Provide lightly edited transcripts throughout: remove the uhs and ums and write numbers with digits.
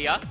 Diya.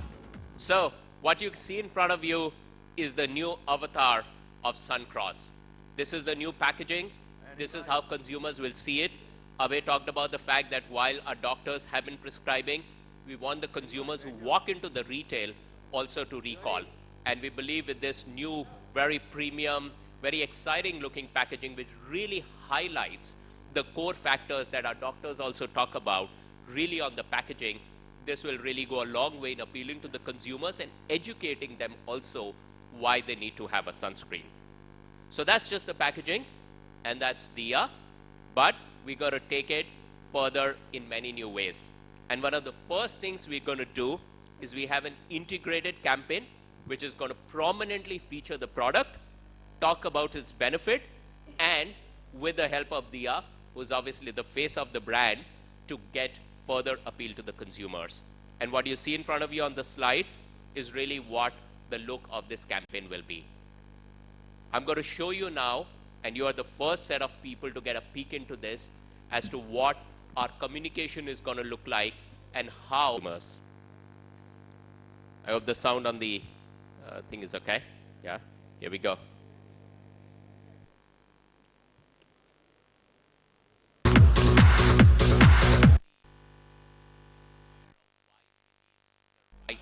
So, what you see in front of you is the new avatar of Suncross. This is the new packaging. This is how consumers will see it. Abhay talked about the fact that while our doctors have been prescribing, we want the consumers who walk into the retail also to recall. And we believe with this new, very premium, very exciting looking packaging, which really highlights the core factors that our doctors also talk about, really on the packaging, this will really go a long way in appealing to the consumers and educating them also why they need to have a sunscreen. So that's just the packaging, and that's Diya, but we're going to take it further in many new ways. And one of the first things we're going to do is we have an integrated campaign which is going to prominently feature the product, talk about its benefit, and with the help of Diya, who's obviously the face of the brand, to get further appeal to the consumers. And what you see in front of you on the slide is really what the look of this campaign will be. I'm going to show you now, and you are the first set of people to get a peek into this, as to what our communication is going to look like and how. I hope the sound on the thing is okay. Yeah, here we go.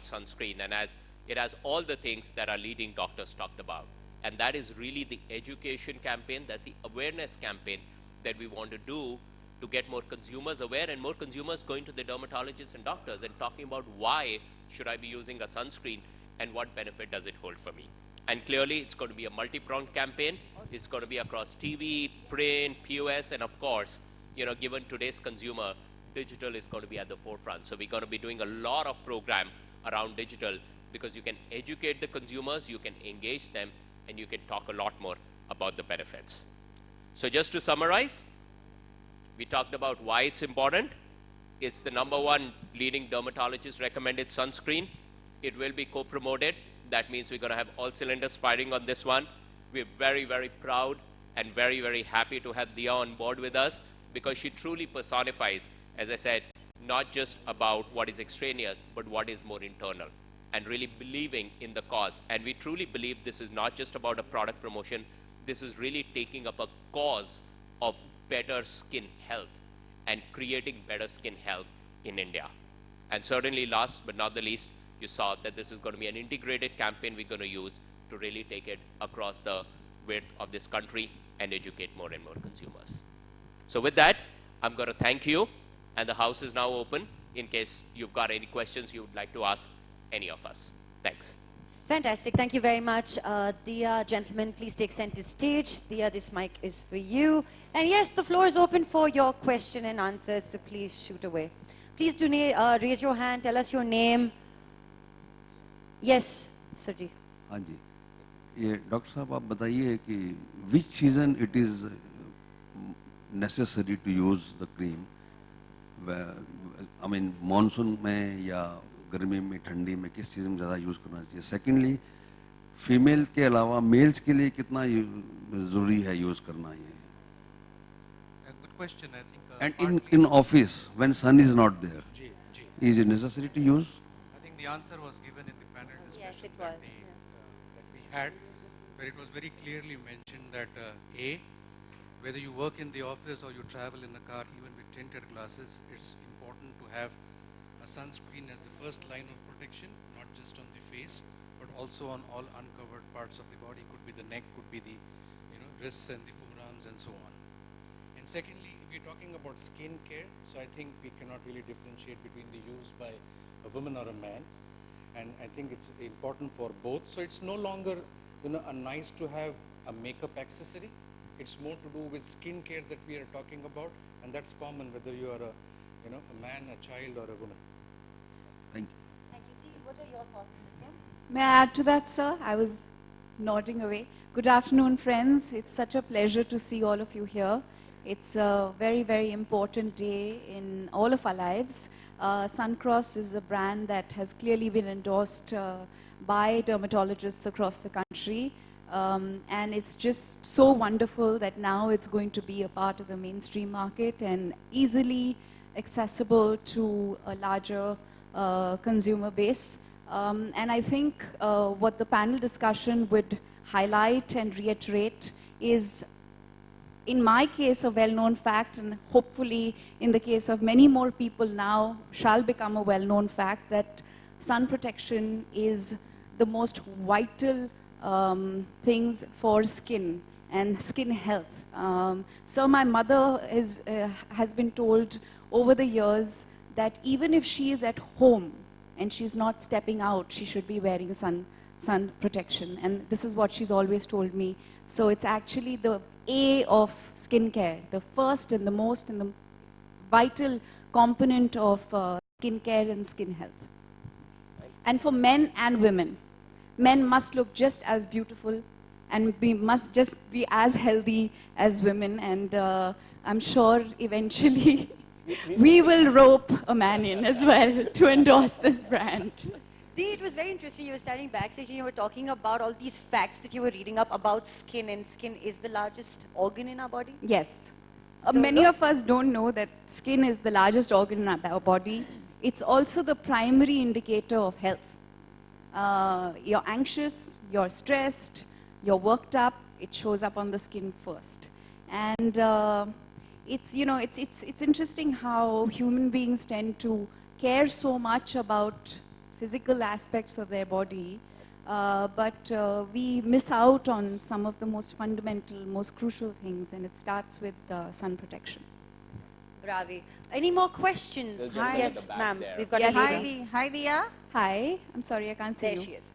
Sunscreen, and as it has all the things that our leading doctors talked about, and that is really the education campaign, that's the awareness campaign that we want to do to get more consumers aware and more consumers going to the dermatologists and doctors and talking about why should I be using a sunscreen and what benefit does it hold for me. And clearly it's going to be a multi-pronged campaign. It's going to be across TV, print, POS, and of course, you know, given today's consumer, digital is going to be at the forefront. So we're going to be doing a lot of program around digital, because you can educate the consumers, you can engage them, and you can talk a lot more about the benefits. So just to summarize, we talked about why it's important. It's the #1 leading dermatologist recommended sunscreen. It will be co-promoted. That means we're going to have all cylinders firing on this one. We're very, very proud and very, very happy to have Diya on board with us, because she truly personifies, as I said, not just about what is extraneous, but what is more internal, and really believing in the cause. And we truly believe this is not just about a product promotion. This is really taking up a cause of better skin health and creating better skin health in India. And certainly last but not the least, you saw that this is going to be an integrated campaign we're going to use to really take it across the width of this country and educate more and more consumers. So with that, I'm going to thank you. And the house is now open in case you've got any questions you would like to ask any of us. Thanks. Fantastic. Thank you very much. Diya, gentlemen, please take center stage. Diya, this mic is for you. And yes, the floor is open for your question and answers, so please shoot away. Please do raise your hand, tell us your name. Yes, Sirji. हाँ जी, ये doctor साहब आप बताइए कि which season it is necessary to use the cream? I mean, monsoon में या गर्मी में, ठंडी में, किस सीजन में ज़्यादा यूज़ करना चाहिए? सेकेंडली, फीमेल के अलावा मेल्स के लिए कितना ज़रूरी है यूज़ करना ये? Good question, I think. And in office, when sun is not there, is it necessary to use? I think the answer was given in the panel discussion. Yes, it was. That we had, where it was very clearly mentioned that A, whether you work in the office or you travel in a car, even with tinted glasses, it's important to have a sunscreen as the first line of protection, not just on the face, but also on all uncovered parts of the body. Could be the neck, could be the wrists and the forearms and so on. And secondly, if you're talking about skin care, so I think we cannot really differentiate between the use by a woman or a man. And I think it's important for both. So it's no longer a nice to have a makeup accessory. It's more to do with skin care that we are talking about, and that's common whether you are a man, a child, or a woman. Thank you. Thank you. Dee, what are your thoughts on this? May I add to that, sir? I was nodding away. Good afternoon, friends. It's such a pleasure to see all of you here. It's a very, very important day in all of our lives. Suncross is a brand that has clearly been endorsed by dermatologists across the country. And it's just so wonderful that now it's going to be a part of the mainstream market and easily accessible to a larger consumer base. And I think what the panel discussion would highlight and reiterate is, in my case, a well-known fact, and hopefully in the case of many more people now shall become a well-known fact, that sun protection is the most vital things for skin and skin health. So my mother has been told over the years that even if she is at home and she's not stepping out, she should be wearing sun protection. And this is what she's always told me. So it's actually the A of skincare, the first and the most and the vital component of skincare and skin health. And for men and women, men must look just as beautiful and must just be as healthy as women. And I'm sure eventually we will rope a man in as well to endorse this brand. Dee, it was very interesting. You were standing backstage and you were talking about all these facts that you were reading up about skin, and skin is the largest organ in our body. Yes. So Many of us don't know that skin is the largest organ in our body. It's also the primary indicator of health. You're anxious, you're stressed, you're worked up, it shows up on the skin first. And it's interesting how human beings tend to care so much about physical aspects of their body, but we miss out on some of the most fundamental, most crucial things, and it starts with sun protection. Ravi. Any more questions? There's a lady at Yes, the back ma'am. there. We've got Yes. a lady. Hi, Diya. Hi, I'm sorry, I can't see There you. she is.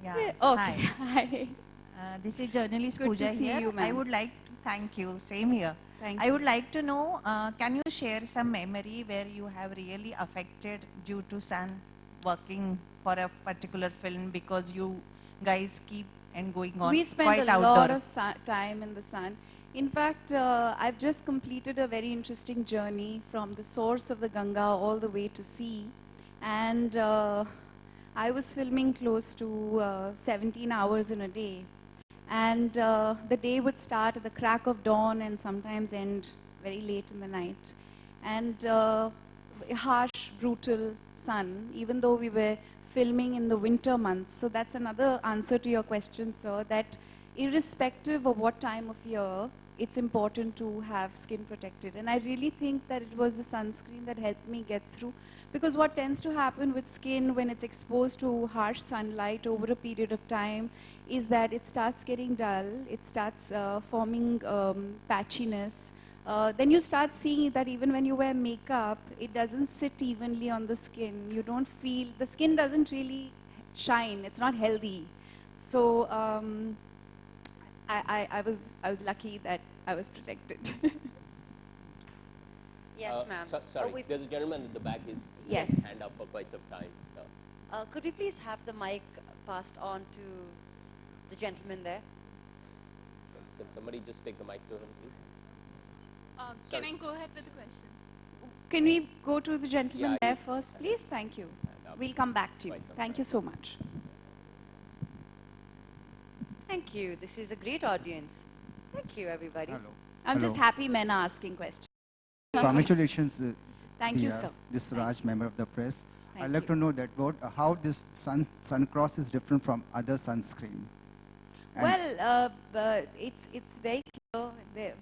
Yeah. Okay. Hi. Hi. This is journalist Good to Pooja see here. you, I ma'am. would like to thank you. Same here. Thank I you. would like to know, can you share some memory where you have really affected due to sun working for a particular film, because you guys keep and going on We spend quite a outdoor. lot of time in the sun. In fact, I've just completed a very interesting journey from the source of the Ganga all the way to sea. And I was filming close to 17 hours in a day. And the day would start at the crack of dawn and sometimes end very late in the night. And harsh, brutal sun, even though we were filming in the winter months. So that's another answer to your question, sir, that irrespective of what time of year, it's important to have skin protected. And I really think that it was the sunscreen that helped me get through. Because what tends to happen with skin when it's exposed to harsh sunlight over a period of time is that it starts getting dull, it starts forming patchiness. Then you start seeing that even when you wear makeup, it doesn't sit evenly on the skin. You don't feel, the skin doesn't really shine, it's not healthy. So I was lucky that I was protected. Yes, ma'am. Sorry, there's a gentleman at the back who's Yes. his hand up for quite some time. Could we please have the mic passed on to the gentleman there? Can somebody just take the mic to him, please? Can Sorry. I go ahead with the question? Can we go to the gentleman Yeah, there yes. first, please? Thank you. Hand up. We'll come back to you. Quite some Thank you so much. Thank you. This is a great audience. Thank you, everybody. Hello. I'm just Hello. happy men are asking questions. Congratulations. Thank you, Diya. sir. This Raj, member of the press. Thank I'd like you. to know that how this sun cross is different from other sunscreen. And Well, it's very clear.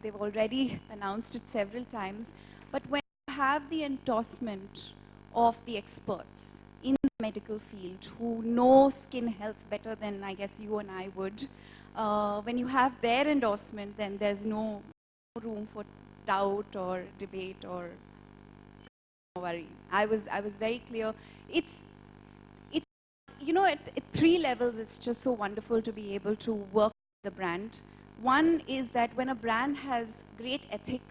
They've already announced it several times. But when you have the endorsement of the experts in the medical field who know skin health better than I guess you and I would, when you have their endorsement, then there's no room for doubt or debate or worry. I was very clear. It's you know, at 3 levels, it's just so wonderful to be able to work with the brand. One is that when a brand has great ethic,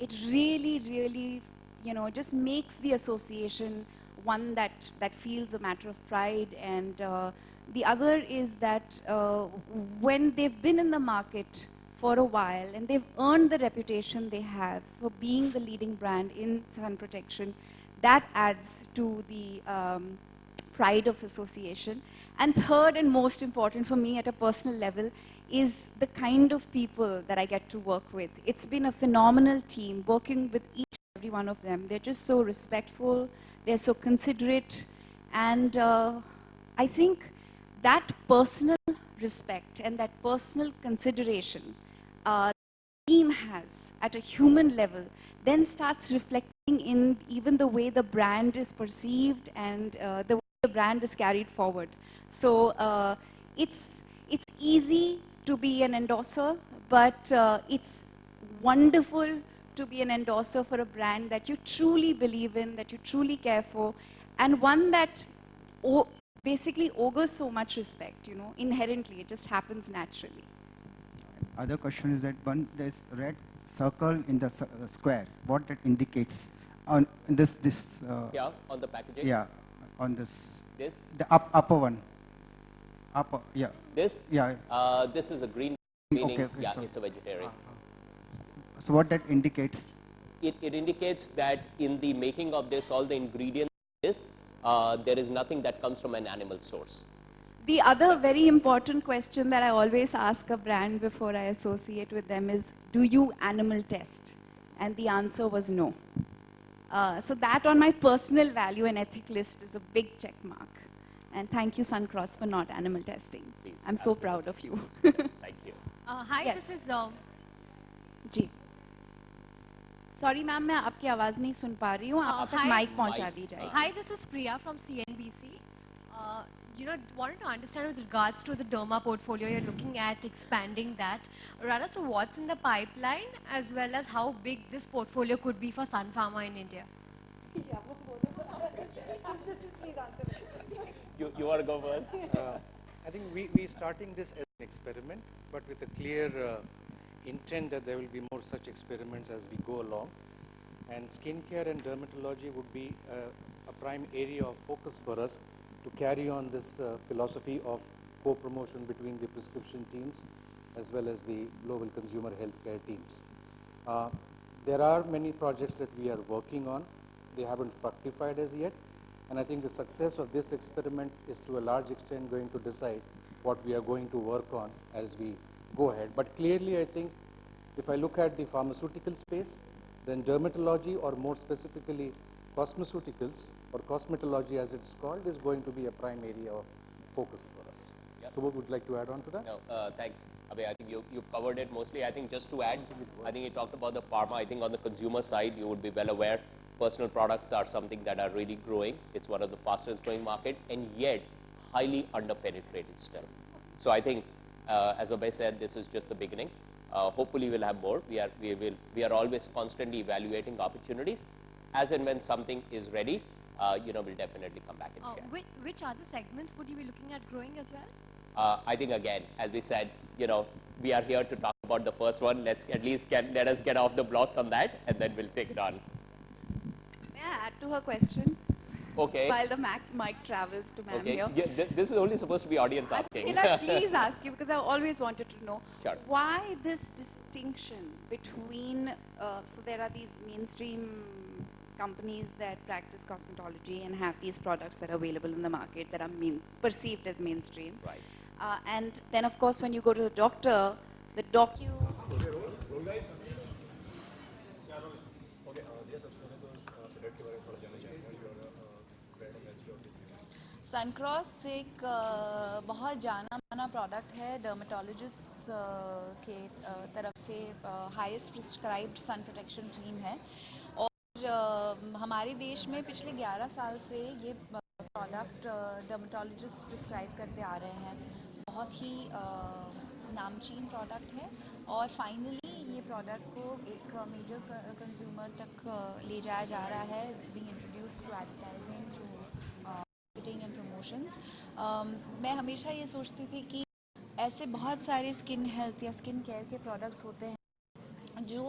it really, really, you know, just makes the association one that feels a matter of pride. And the other is that when they've been in the market for a while and they've earned the reputation they have for being the leading brand in sun protection, that adds to the pride of association. And third and most important for me at a personal level is the kind of people that I get to work with. It's been a phenomenal team working with each and every one of them. They're just so respectful, they're so considerate, and I think that personal respect and that personal consideration the team has at a human level then starts reflecting in even the way the brand is perceived and the way the brand is carried forward. So it's easy to be an endorser, but it's wonderful to be an endorser for a brand that you truly believe in, that you truly care for, and one that basically augurs so much respect, you know, inherently. It just happens naturally. Other question is that one, there's red circle in the square. What that indicates on this Yeah, on the packaging. yeah, on this This. the upper one. Upper, yeah. This. Yeah. This is a green, meaning Okay, yeah, so- it's a vegetarian. So what that indicates? It indicates that in the making of this, all the ingredients, there is nothing that comes from an animal source. The other very important question that I always ask a brand before I associate with them is, do you animal test? And the answer was no. So that on my personal value and ethic list is a big check mark. And thank you, Suncross, for not animal testing. Please, I'm so proud of you. Yes, thank you. Hi, Yes. this is ji. Sorry, ma'am, मैं आपकी आवाज़ नहीं सुन पा रही हूँ. आप तक hi. Mic पहुँचा Mic, दी जाए. Hi, this is Priya from CNBC. Wanted to understand with regards to the derma portfolio, you're looking at expanding that. Rather, so what's in the pipeline, as well as how big this portfolio could be for Sun Pharma in India? You want to go first? I think we starting this as an experiment, but with a clear intent that there will be more such experiments as we go along. And skincare and dermatology would be a prime area of focus for us to carry on this philosophy of co-promotion between the prescription teams as well as the global consumer healthcare teams. There are many projects that we are working on. They haven't fructified as yet. And I think the success of this experiment is to a large extent going to decide what we are going to work on as we go ahead. But clearly, I think if I look at the pharmaceutical space, then dermatology, or more specifically cosmeceuticals or cosmetology as it's called, is going to be a prime area of focus for us. Yep. So what would like to add on to that? No, thanks, Abhay. I think you've covered it mostly. I think just to add, I think you talked about the pharma. I think on the consumer side, you would be well aware, personal products are something that are really growing. It's one of the fastest growing market, and yet highly under-penetrated still. So I think, as Abhay said, this is just the beginning. Hopefully we'll have more. We are always constantly evaluating opportunities. As and when something is ready, we'll definitely come back and share. Which other segments would you be looking at growing as well? I think again, as we said, we are here to talk about the first one. Let's at least let us get off the blocks on that, and then we'll take it on. May I add to her question? Okay. While the mic travels to ma'am Okay. here. Yeah, this is only supposed to be audience asking. Can I please ask you, because I always wanted to know, Sure. why this distinction between, so there are these mainstream companies that practice cosmetology and have these products that are available in the market that are perceived as mainstream. Right. And then, of course, when you go to the doctor, you... Suncross एक बहुत जाना माना product है dermatologist के तरफ से highest prescribed sun protection cream है और हमारे देश में पिछले 11 साल से ये प्रोडक्ट डर्मेटोलॉजिस्ट प्रिस्क्राइब करते आ रहे हैं बहुत ही नामचीन प्रोडक्ट है और फाइनली ये प्रोडक्ट को एक मेजर कंज्यूमर तक ले जाया जा रहा है it's being introduced through advertising through and promotions मैं हमेशा ये सोचती थी कि ऐसे बहुत सारे स्किन हेल्थ या स्किन केयर के प्रोडक्ट्स होते हैं जो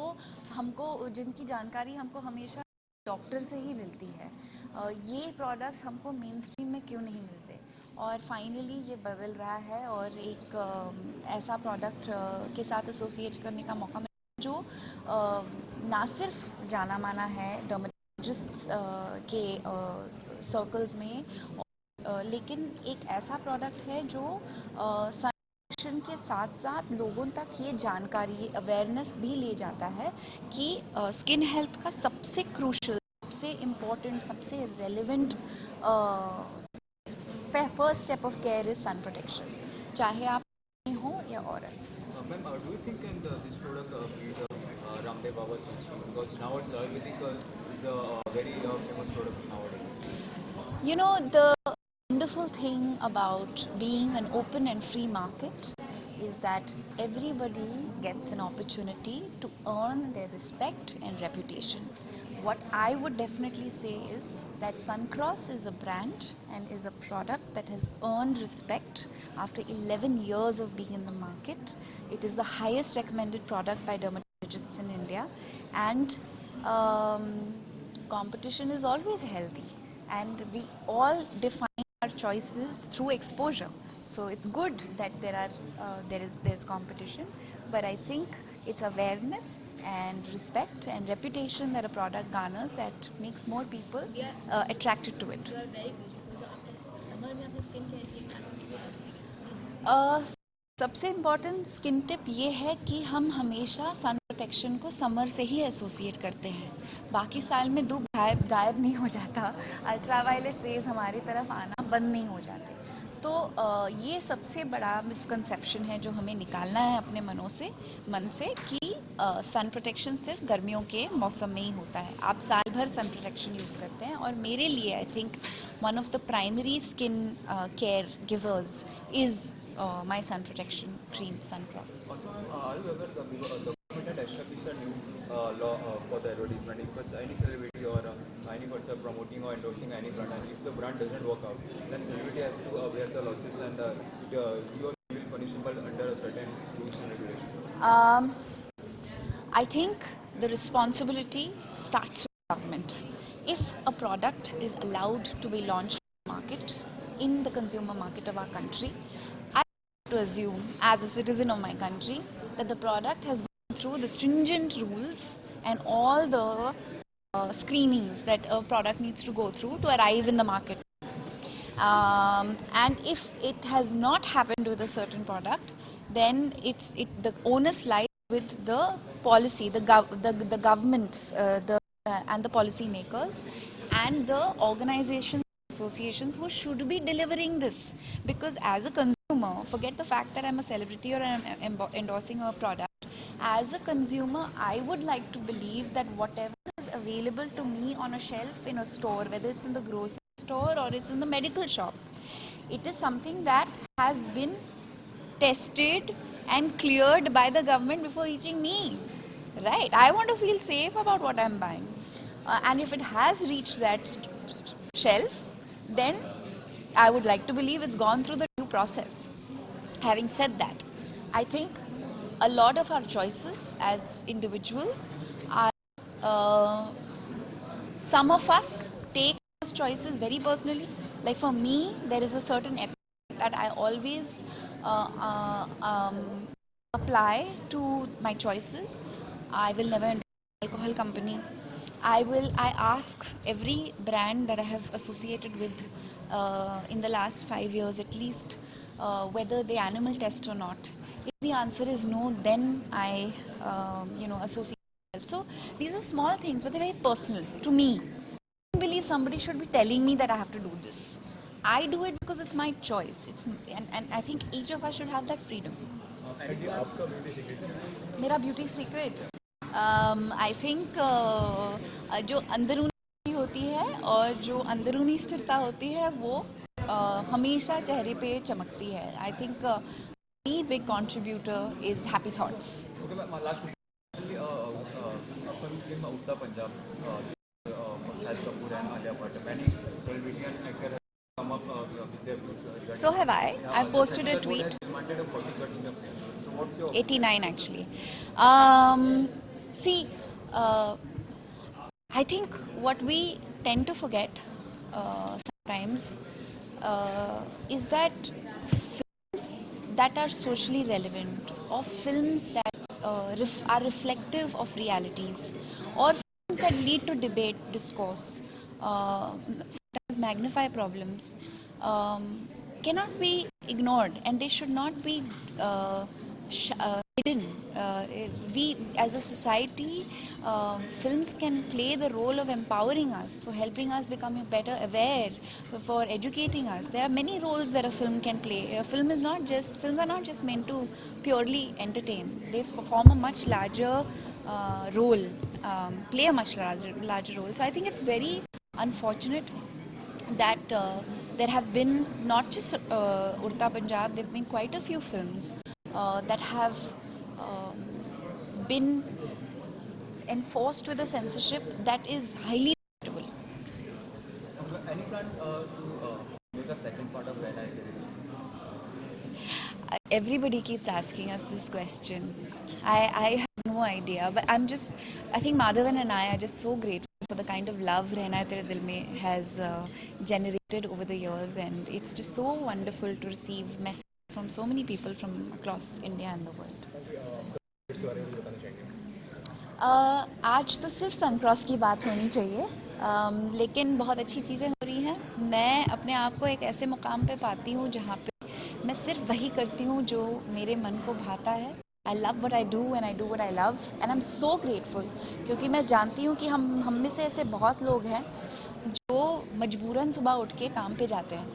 हमको जिनकी जानकारी हमको हमेशा डॉक्टर से ही मिलती है ये प्रोडक्ट्स हमको मेन स्ट्रीम में क्यों नहीं मिलते और फाइनली ये बदल रहा है और एक ऐसा प्रोडक्ट के साथ एसोसिएट करने का मौका मिला जो ना सिर्फ जाना माना है डर्मेटोलॉजिस्ट के सर्कल्स में लेकिन एक ऐसा प्रोडक्ट है जो सनप्रोटेक्शन के साथ साथ लोगों तक ये जानकारी अवेयरनेस भी ले जाता है कि स्किन हेल्थ का सबसे क्रूशल सबसे इम्पोर्टेंट सबसे relevant first step of care is sun protection. चाहे आप हो या औरत. Ma'am, do you think this product beat Ramdev Baba's history? Because now Ayurvedic is a very famous product nowadays. You know, the wonderful thing about being an open and free market is that everybody gets an opportunity to earn their respect and reputation. What I would definitely say is that Suncross is a brand and is a product that has earned respect after 11 years of being in the market. It is the highest recommended product by dermatologists in India, and competition is always healthy, and we all define our choices through exposure. So it's good that there's competition, but I think it's awareness and respect and reputation that a product garners that makes more people attracted to it. सबसे important skin tip ये है कि हम हमेशा sun protection को summer से ही associate करते हैं. बाकी साल में धूप गायब नहीं हो जाता. अल्ट्रावायलेट रेज हमारी तरफ आना बंद नहीं हो जाते. तो ये सबसे बड़ा मिसकंसेप्शन है जो हमें निकालना है अपने मन से कि सन प्रोटेक्शन सिर्फ गर्मियों के मौसम में ही होता है. आप साल भर सन प्रोटेक्शन यूज़ करते हैं, और मेरे लिए I think one of the primary skin care givers is my sun protection cream, Suncross. Also, are you aware the government had established a new law for the advertisement? If any celebrity or any person promoting or endorsing any brand, and if the brand doesn't work out, then celebrity has to bear the losses, and you are punishable under a certain rules and regulations. I think the responsibility starts with government. If a product is allowed to be launched in the market, in the consumer market of our country, to assume as a citizen of my country that the product has gone through the stringent rules and all the screenings that a product needs to go through to arrive in the market. And if it has not happened with a certain product, then the onus lies with the policy, the governments, and the policy makers and the organizations, associations who should be delivering this. Because as a consumer, forget the fact that I'm a celebrity or I'm endorsing a product. As a consumer, I would like to believe that whatever is available to me on a shelf in a store, whether it's in the grocery store or it's in the medical shop, it is something that has been tested and cleared by the government before reaching me. Right? I want to feel safe about what I'm buying. And if it has reached that shelf, then I would like to believe it's gone through the due process. Having said that, I think a lot of our choices as individuals are, some of us take those choices very personally. Like for me, there is a certain ethic that I always apply to my choices. I will never endorse an alcohol company. I ask every brand that I have associated with in the last 5 years at least whether they animal test or not. If the answer is no, then I associate myself. So these are small things, but they're very personal to me. I don't believe somebody should be telling me that I have to do this. I do it because it's my choice. And I think each of us should have that freedom. मेरा beauty secret? I think जो अंदरूनी होती है और जो अंदरूनी स्थिरता होती है वो हमेशा चेहरे पे चमकती है. I think a very big contributor is happy thoughts. Okay, my last question. Upcoming film Uttar Punjab, Shahid Kapoor and Alia Bhatt. Many celebrity and actors have come up with their views. So have I. I've posted a tweet. Demanded a 40 so what's your 89 actually. See, I think what we tend to forget sometimes is that films that are socially relevant, or films that are reflective of realities, or films that lead to debate, discourse, sometimes magnify problems, cannot be ignored, and they should not be hidden we as a society, films can play the role of empowering us, for helping us becoming better aware, for educating us. There are many roles that a film can play. Films are not just meant to purely entertain. They form a much larger role, play a much larger role. So I think it's very unfortunate that there have been not just Urta Punjab, there have been quite a few films that have been enforced with a censorship that is highly regrettable. Any plan to make a second part of When I Say It? Everybody keeps asking us this question. I have no idea, but I think Madhavan and I are just so grateful for the kind of love Rehna Hai Tere Dil Mein has generated over the years, and it's just so wonderful to receive messages from so many people from across India and the world. आज तो सिर्फ Suncross की बात होनी चाहिए, लेकिन बहुत अच्छी चीज़ें हो रही हैं. मैं अपने आप को एक ऐसे मुकाम पे पाती हूँ जहाँ पे मैं सिर्फ वही करती हूँ जो मेरे मन को भाता है. I love what I do and I do what I love, and I'm so grateful, क्योंकि मैं जानती हूँ कि हम में से ऐसे बहुत लोग हैं जो मजबूरन सुबह उठ के काम पे जाते हैं,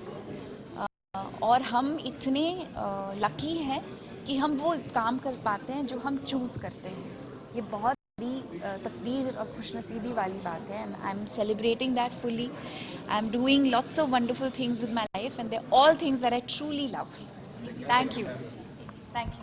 और हम इतने लकी हैं कि हम वो काम कर पाते हैं जो हम चूज़ करते हैं. ये बहुत बड़ी तकदीर और खुशनसीबी वाली बात है, and I'm celebrating that fully. I'm doing lots of wonderful things with my life, and they're all things that I truly love. Thank you. Thank you.